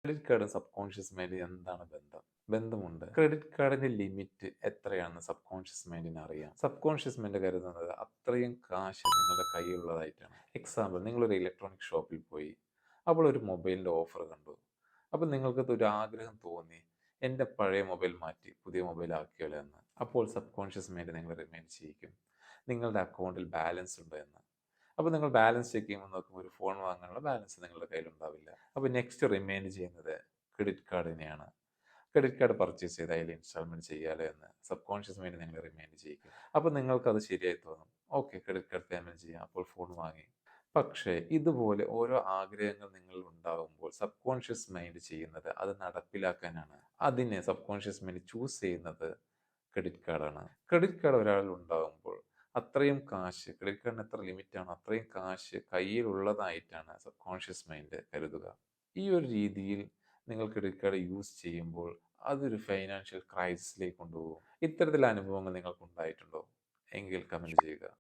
Credit കാർഡും sub conscious mind എന്താണ് ബന്ധം? ബന്ധമുണ്ട്. ക്രെഡിറ്റ് കാർഡിന്റെ ലിമിറ്റ് എത്രയാണെന്ന് സബ് കോൺഷ്യസ് മൈൻഡിന് അറിയാം. സബ് കോൺഷ്യസ് മൈൻഡ് കരുതുന്നത് അത്രയും കാശ് നിങ്ങളുടെ കയ്യിലുള്ളതായിട്ടാണ്. എക്സാമ്പിൾ, നിങ്ങളൊരു ഇലക്ട്രോണിക് ഷോപ്പിൽ പോയി. അപ്പോൾ ഒരു മൊബൈലിന്റെ ഓഫർ കണ്ടു. അപ്പോൾ നിങ്ങൾക്കത് ഒരു ആഗ്രഹം തോന്നി. എൻ്റെ പഴയ മൊബൈൽ മാറ്റി പുതിയ മൊബൈൽ ആക്കിയാലോ എന്ന്. അപ്പോൾ സബ് കോൺഷ്യസ് മൈൻഡ് നിങ്ങളെ റിമൈൻഡ് ചെയ്യിക്കും നിങ്ങളുടെ അക്കൗണ്ടിൽ ബാലൻസ് ഉണ്ട് എന്ന്. അപ്പോൾ നിങ്ങൾ ബാലൻസ് ചെക്ക് ചെയ്യുമ്പോൾ നോക്കുമ്പോൾ ഒരു ഫോൺ വാങ്ങാനുള്ള ബാലൻസ് നിങ്ങളുടെ കയ്യിലുണ്ടാവില്ല. അപ്പോൾ നെക്സ്റ്റ് റിമൈൻഡ് ചെയ്യുന്നത് ക്രെഡിറ്റ് കാർഡിനെയാണ്. ക്രെഡിറ്റ് കാർഡ് പർച്ചേസ് ചെയ്ത് അതിൽ ഇൻസ്റ്റാൾമെന്റ് ചെയ്യാലോ എന്ന് സബ് കോൺഷ്യസ് മൈൻഡ് നിങ്ങളെ റിമൈൻഡ് ചെയ്യിക്കും. അപ്പോൾ നിങ്ങൾക്കത് ശരിയായി തോന്നും. ഓക്കെ, ക്രെഡിറ്റ് കാർഡ് പേയ്മെന്റ് ചെയ്യാം. അപ്പോൾ ഫോൺ വാങ്ങി. പക്ഷേ ഇതുപോലെ ഓരോ ആഗ്രഹങ്ങൾ നിങ്ങളിൽ ഉണ്ടാകുമ്പോൾ സബ് കോൺഷ്യസ് മൈൻഡ് ചെയ്യുന്നത് അത് നടപ്പിലാക്കാനാണ്. അതിനെ സബ് കോൺഷ്യസ് മൈൻഡ് ചൂസ് ചെയ്യുന്നത് ക്രെഡിറ്റ് കാർഡാണ്. ക്രെഡിറ്റ് കാർഡ് ഒരാളിൽ ഉണ്ടാകുമ്പോൾ അത്രയും കാശ്, ക്രെഡിറ്റ് കാർഡിന് എത്ര ലിമിറ്റാണോ അത്രയും കാശ് കയ്യിലുള്ളതായിട്ടാണ് സബ് കോൺഷ്യസ് മൈൻഡ് കരുതുക. ഈ ഒരു രീതിയിൽ നിങ്ങൾ ക്രെഡിറ്റ് കാർഡ് യൂസ് ചെയ്യുമ്പോൾ അതൊരു ഫൈനാൻഷ്യൽ ക്രൈസിസിലേക്ക് കൊണ്ടുപോകും. ഇത്തരത്തിലുള്ള അനുഭവങ്ങൾ നിങ്ങൾക്ക് ഉണ്ടായിട്ടുണ്ടോ? എങ്കിൽ കമന്റ് ചെയ്യുക.